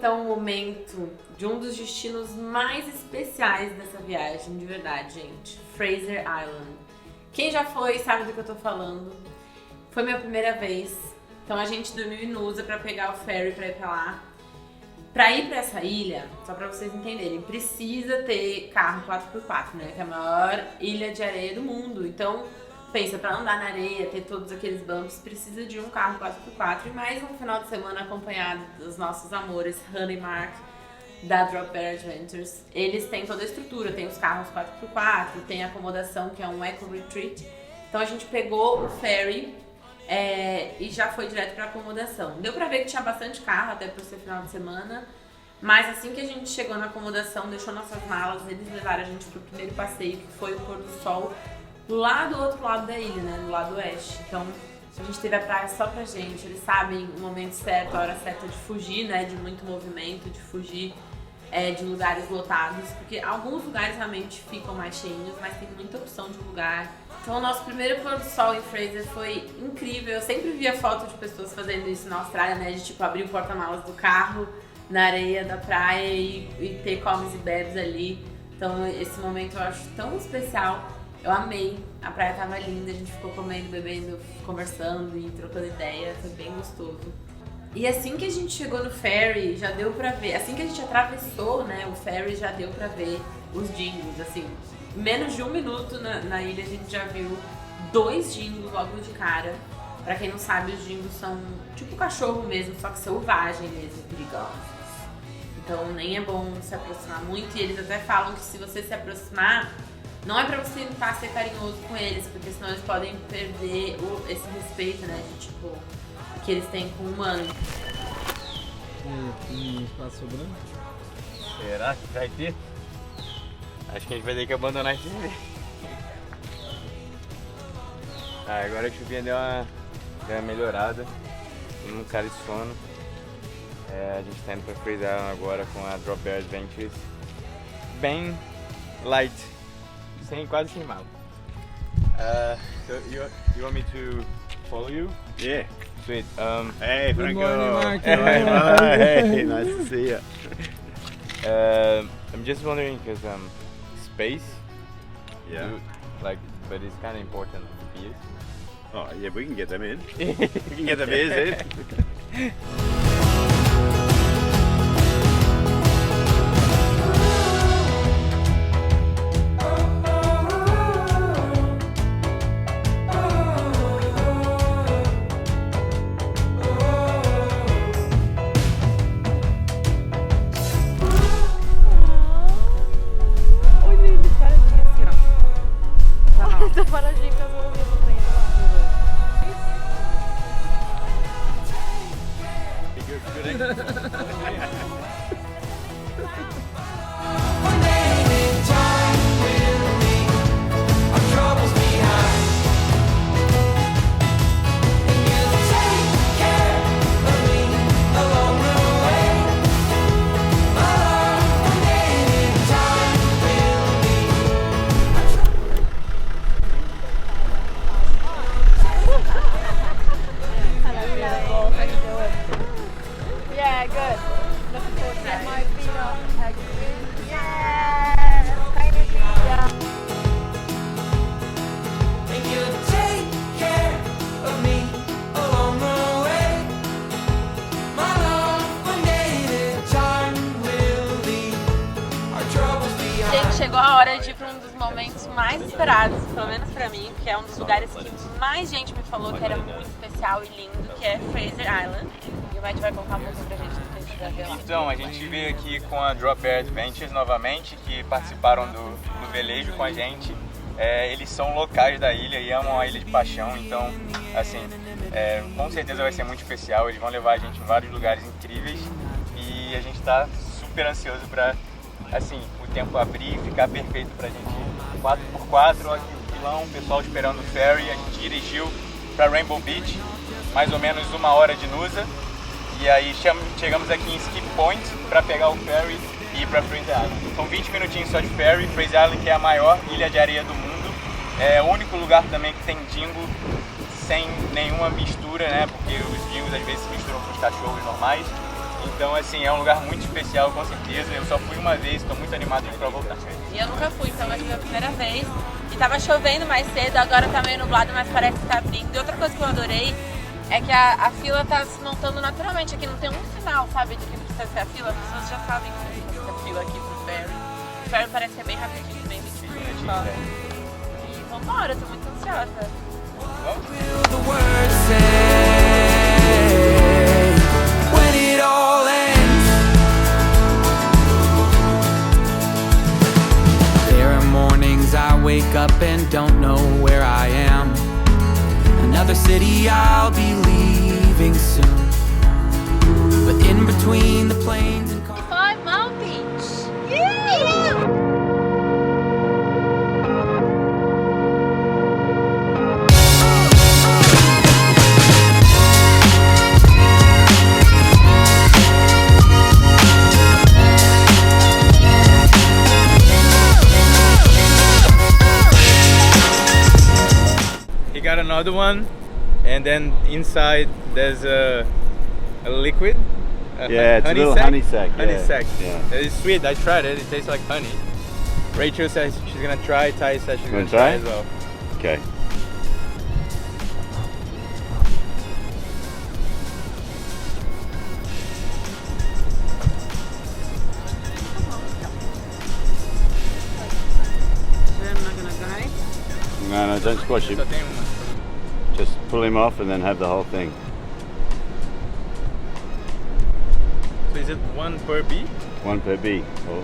então o momento de um dos destinos mais especiais dessa viagem, de verdade, gente. Fraser Island. Quem já foi sabe do que eu tô falando. Foi minha primeira vez. Então a gente dormiu em Nusa pra pegar o ferry pra ir pra lá. Pra ir pra essa ilha, só pra vocês entenderem, precisa ter carro 4x4, né? Que é a maior ilha de areia do mundo. Então, pensa, pra andar na areia, ter todos aqueles bumps, precisa de um carro 4x4 e mais um final de semana acompanhado dos nossos amores, Hannah e Mark, da Drop Bear Adventures. Eles têm toda a estrutura, tem os carros 4x4, tem a acomodação, que é um Eco Retreat. Então a gente pegou o ferry e já foi direto pra acomodação. Deu pra ver que tinha bastante carro, até por ser final de semana. Mas assim que a gente chegou na acomodação, deixou nossas malas, eles levaram a gente pro primeiro passeio, que foi o pôr do sol lá do outro lado da ilha, né, do lado oeste. Então a gente teve a praia só pra gente, eles sabem o momento certo, a hora certa de fugir, né, de muito movimento, de fugir de lugares lotados, porque alguns lugares realmente ficam mais cheios, mas tem muita opção de lugar. Então o nosso primeiro pôr do sol em Fraser foi incrível. Eu sempre via foto de pessoas fazendo isso na Austrália, né, de tipo abrir o porta-malas do carro na areia da praia e ter comes e bebes ali. Então esse momento eu acho tão especial. Eu amei, a praia tava linda, a gente ficou comendo, bebendo, conversando e trocando ideia, foi bem gostoso. E assim que a gente chegou no ferry, já deu pra ver, assim que a gente atravessou, né, o ferry, já deu pra ver os dingos, assim. Em menos de 1 minuto na ilha a gente já viu 2 dingos logo de cara. Pra quem não sabe, os dingos são tipo cachorro mesmo, só que selvagem mesmo, perigosos. Então nem é bom se aproximar muito, e eles até falam que se você se aproximar, não é pra você tentar ser carinhoso com eles, porque senão eles podem perder esse respeito, né, de tipo, que eles têm com o humano. Tem espaço sobrando? Será que vai ter? Acho que a gente vai ter que abandonar esse vídeo. Agora a chuvinha deu uma melhorada, todo mundo cara de sono. A gente tá indo pra Fraser Island agora com a Drop Bear Adventures. Bem light, quase sem mala. So you want me to follow you? Yeah. Sweet. Hey, Good Franco. morning, Mark. Hey, nice to see you. I'm just wondering because space. Yeah. But it's kind of important. Beers. Oh, yeah, we can get them in. We can get the beers in. Tá paradinho com as mãozinhas pra frente lá. Yeah, good. Looking forward to getting my feet up. Yeah! Tiny feet, yeah. And you'll take care of me along the way. My love, one day the time will leave our troubles behind. Gente, chegou a hora de ir para um dos momentos mais esperados, pelo menos pra mim, que é um dos lugares que mais gente me falou que era muito especial e lindo, que é Fraser Island. E o Matt vai contar um pouquinho pra gente do que a gente vai ver lá. Então, a gente veio aqui com a Drop Bear Adventures novamente, que participaram do velejo com a gente. Eles são locais da ilha e amam a ilha de paixão, então, assim, com certeza vai ser muito especial. Eles vão levar a gente em vários lugares incríveis e a gente tá super ansioso pra, assim, o tempo abrir e ficar perfeito pra gente ir 4x4, aqui o pilão, o pessoal esperando o ferry. A gente dirigiu pra Rainbow Beach, mais ou menos 1 hora de Nusa. E aí chegamos aqui em Skip Point para pegar o ferry e ir para Fraser Island. São 20 minutinhos só de ferry. Fraser Island, que é a maior ilha de areia do mundo. É o único lugar também que tem dingo sem nenhuma mistura, né? Porque os dingos às vezes se misturam com os cachorros normais. Então, assim, é um lugar muito especial, com certeza. Eu só fui uma vez, estou muito animado para voltar. E eu nunca fui, então vai ser a primeira vez. E tava chovendo mais cedo, agora tá meio nublado, mas parece que tá abrindo. E outra coisa que eu adorei é que a fila tá se montando naturalmente aqui, não tem um sinal, sabe, de que precisa ser a fila. As pessoas já sabem que precisa ser a fila aqui pro ferry. O ferry parece ser bem rapidinho, bem bonitinho. E vambora, eu tô muito ansiosa. Will the words say when it all ends? There are mornings I wake up and don't know where I am. Another city I'll be leaving soon. But in between the planes and cars. 5 Mile Beach. Yeah! He got another one, and then inside there's a liquid. Yeah, it's a little honey sac. Honey yeah. sac. Yeah. It's sweet. I tried it. It tastes like honey. Rachel says she's gonna try. Ty says she's Gonna gonna try try? as well. Okay. I'm not gonna die. No, don't squash him. Só tem uma. Just pull him off and then have the whole thing. So is it one per bee? One per bee. Oh.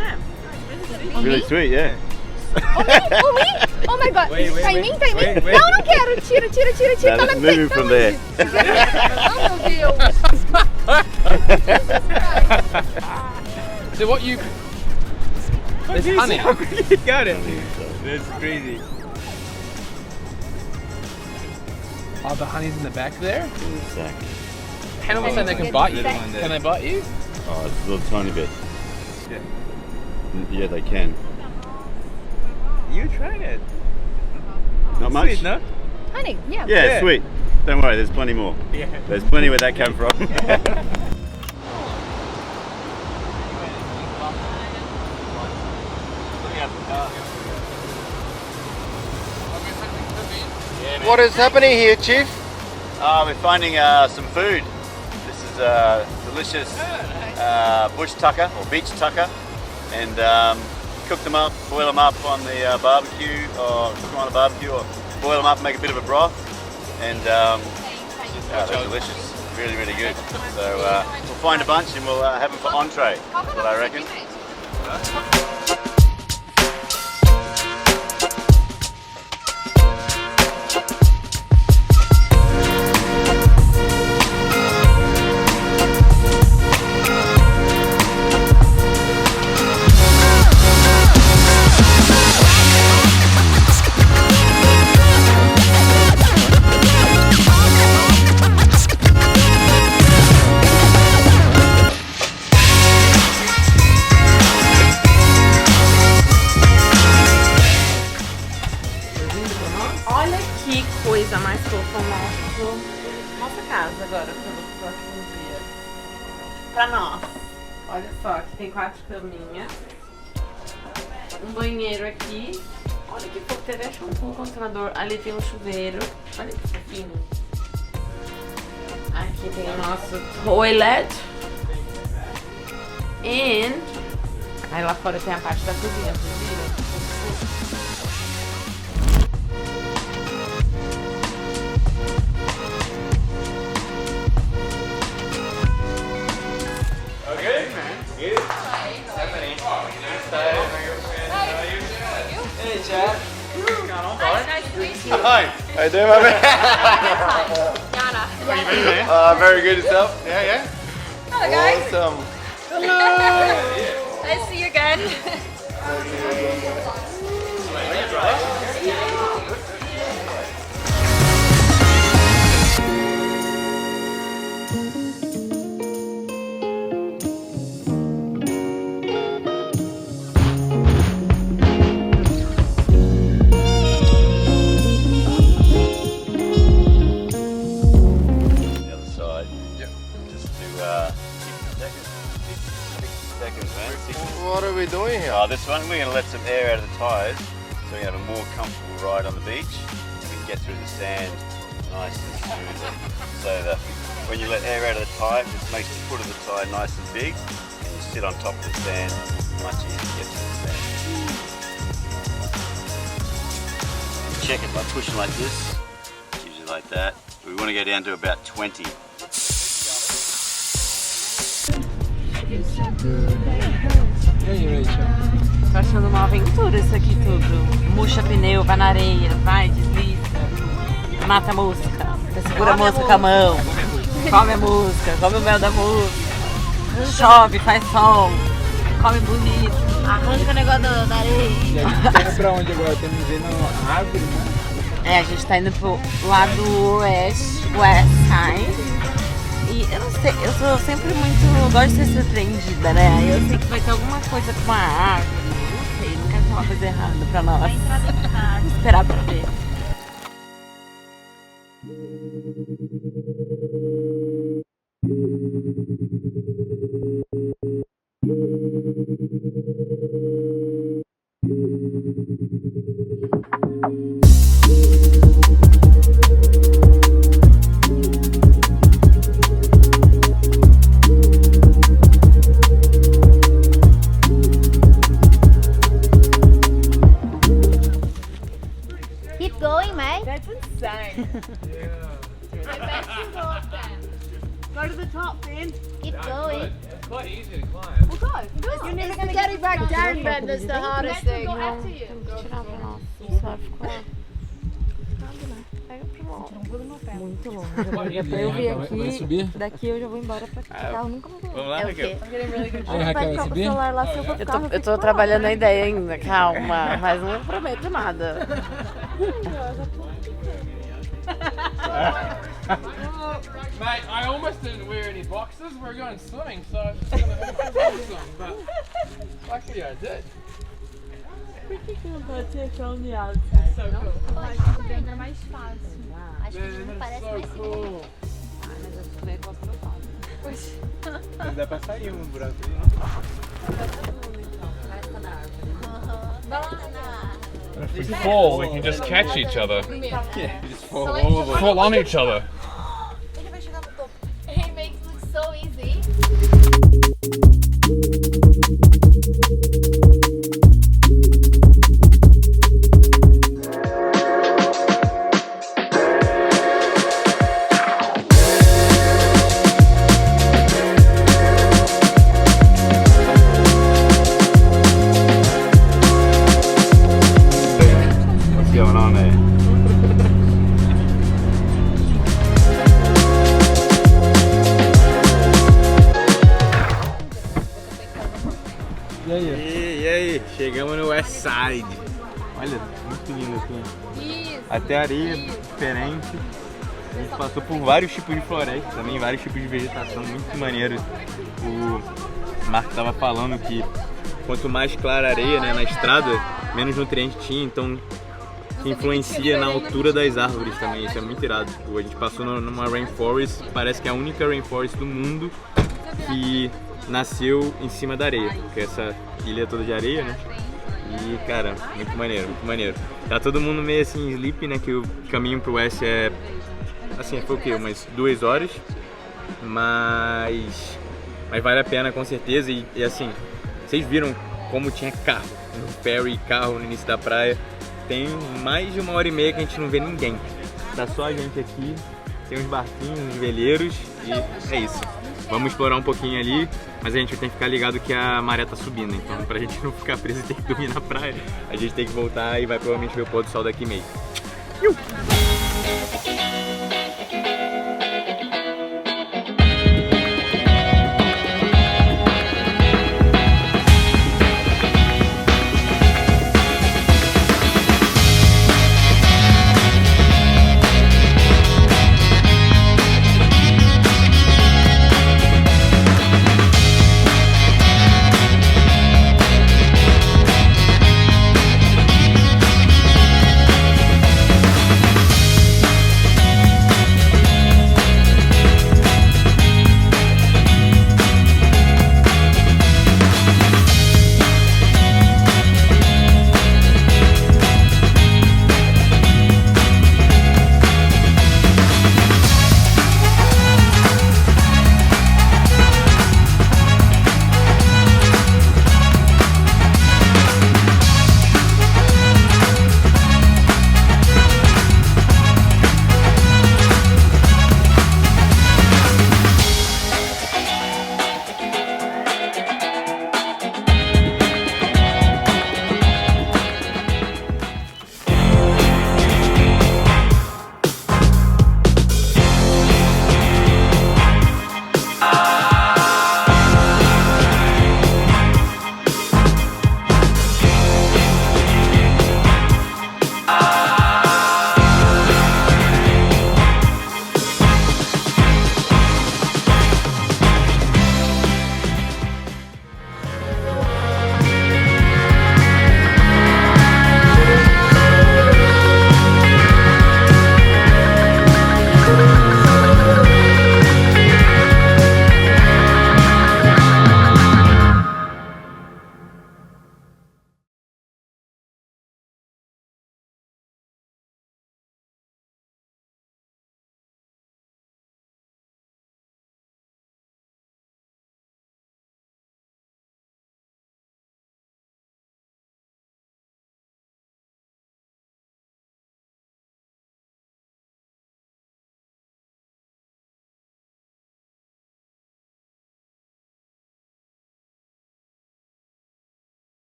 É, Really sweet, yeah. Oh, me? Oh my god. Wait, Tá em wait, mim? Tá em mim? wait, wait. Não, não quero. Tira, tira, tira, tira. Now Tá let's na move him from there. Oh, meu Deus. So what you? There's honey. You got it. That's crazy. Oh, the honey's in the back there. Sac. Hannah was saying they can Good bite you. sack. Can they bite you? Oh, it's a little tiny bit. Yeah. Yeah, they can. You tried it. Not much. Sweet, no? Honey, yeah. Yeah, Yeah. sweet. Don't worry, there's plenty more. Yeah. There's plenty where that came from. What is happening here, Chief? We're finding some food. This is delicious bush tucker or beach tucker, and cook them up, boil them up on the barbecue, or cook them on a barbecue, or boil them up, make a bit of a broth, and they're delicious. Really, really good. So we'll find a bunch and we'll have them for entree. That's what I reckon. olha que coisa mais fofa, nossa casa agora, pelos próximos dias. Pra nós. Olha só, aqui tem 4 caminhas. Um banheiro aqui. Olha que fofo, teve shampoo, um condicionador. Ali tem um chuveiro. Olha que fofinho. Aqui tem o nosso toilet. E aí lá fora tem a parte da cozinha, vocês viram? Okay. Good. What's happening? Hey, Chad. Hi. How you doing, my man? Very good yourself. Yeah. Hello, guys. Awesome. Nice to see you again. The other side. 60 seconds, man. 60. What are we doing here? Oh, this one, we're going to let some air out of the tyres so we can have a more comfortable ride on the beach. We can get through the sand nice and smooth. So that when you let air out of the tyre, it makes the foot of the tyre nice and big, and you sit on top of the sand, much easier to get through the sand. Check it by pushing like this, usually like that. We want to go down to about 20. E aí, Rachel? Tô achando uma aventura isso aqui tudo. Murcha pneu, vai na areia, vai, desliza, mata a mosca, você segura a mosca com a mão, come a mosca, come o mel da mosca, chove, faz sol, come bonito, arranca o negócio da areia. E a gente tá indo pra onde agora? Estamos vendo a árvore, né? É, a gente tá indo pro lado oeste, West Side. E eu não sei, eu sou sempre muito. Gosto de ser surpreendida, né? Eu sei que vai ter alguma coisa com a árvore. Não sei, não quero falar uma coisa errada pra nós. Vamos esperar pra ver. Keep going, mate. That's insane. I bet you go up then. Go to the top, then. Keep going. It's quite easy to climb. We'll go. You're never going to get it back down, Ben. That's the hardest thing. Go after you. Tirar pra nós. Só ficou. Pega pro longe. Muito longe. Eu vi Vai subir? aqui, daqui eu já vou embora pra carro. Nunca mais vou. Vamos lá, Raquel? Aí, Raquel, vai subir? Lá, se eu for eu tô trabalhando a ideia ainda, calma, mas não prometo nada. Mate, I almost didn't wear any boxes. We're going swimming, so I was just going to have some. But luckily I did. Por que não pode ser calmeado? Pode, é mais fácil. Acho que não parece mais seguro. Mas eu também gosto do Dá pra sair um buraco. If we fall, we can just catch each other. Just fall over. Fall on each other. He makes it look so easy. What's going on there? E aí, chegamos no West Side. Olha, muito lindo aqui. Até areia diferente. A gente passou por vários tipos de floresta, também vários tipos de vegetação, muito maneiro. O Marco estava falando que quanto mais clara a areia, né, na estrada, menos nutriente tinha, então que influencia na altura das árvores também, isso é muito irado. Tipo, a gente passou numa rainforest, parece que é a única rainforest do mundo que nasceu em cima da areia, porque essa ilha é toda de areia, né? E cara, muito maneiro, muito maneiro. Tá todo mundo meio assim, sleepy, né? Que o caminho pro oeste é, assim, foi o quê? Umas 2 horas, mas vale a pena com certeza. E assim, vocês viram como tinha carro no ferry, carro no início da praia. Tem mais de 1h30 que a gente não vê ninguém. Tá só a gente aqui, tem uns barquinhos, uns veleiros e é isso. Vamos explorar um pouquinho ali, mas a gente tem que ficar ligado que a maré tá subindo. Então pra gente não ficar preso e ter que dormir na praia, a gente tem que voltar e vai provavelmente ver o pôr do sol daqui meio.